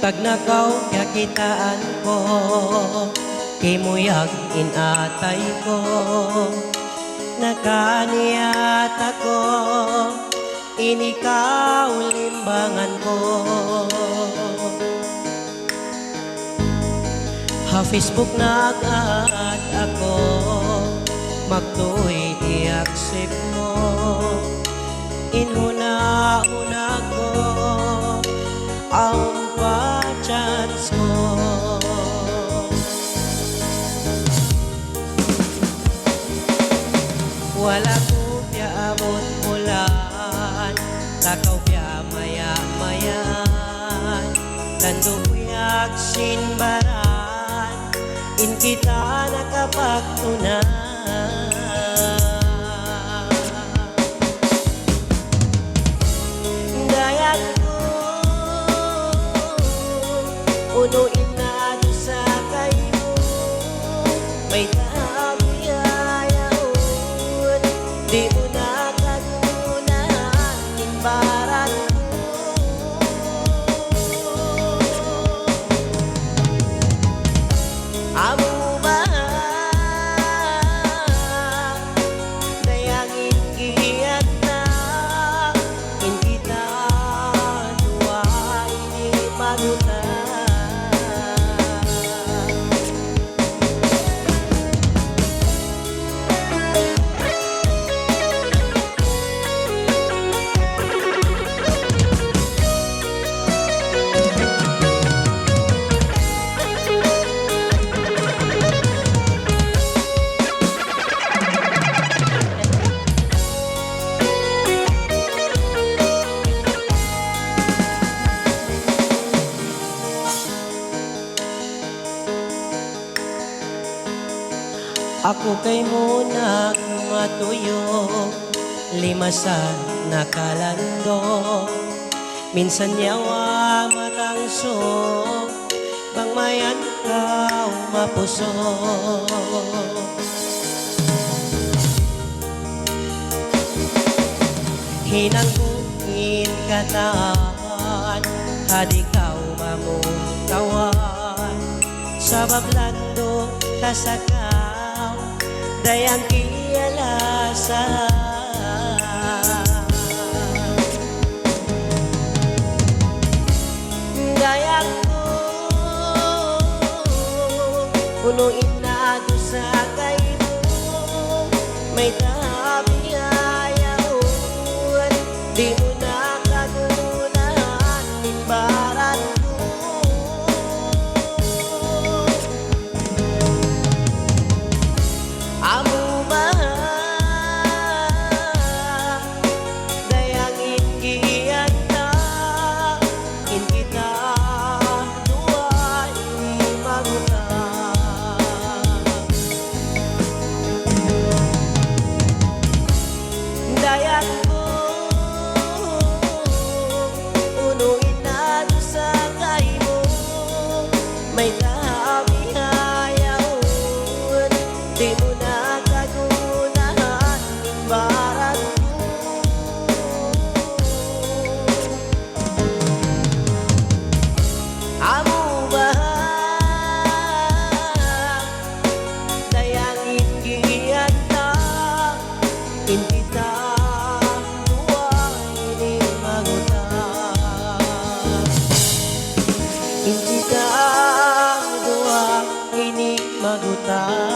Pag nakaw kakitaan ko, kimuyag inatay ko, nakaniyat ako, inikaw limbangan ko. Ha Facebook nag-add ako, magtuoy i-accept mo, inhuna-una ko ang pa-chance mo. Wala ko piya abot bulan, takaw piya maya-mayan, lando kuyak sinbaran, in kita nakapagtunan. Dayag ko unuin na doon sa kayo, may tabiyayaon, di mo na kagunan imbaran ko. Amo ba dayangin giyat na in kita duwa ini magutan. Ako kay mo matuyo, lima sa nakalando, minsan yawa matangso, bang mayan ka mapuso. Hinangkuin kataan, hadi kaw mamutawan, sa bablando kasaka dayang kialasa. Dayang ko punuin na doon sa kayo, may tabiyayaon, di mo na kagunan imbaran ko. Amo ba dayangin giyat na in kita duwa ini magutan. Dayang ko unuin na doon sa kayo, may tabiyayaon, di mo na kagunahan imbaran ko. Amo ba dayangin giyat na in kita duwa ini magutan. In kita duwa ini magutan.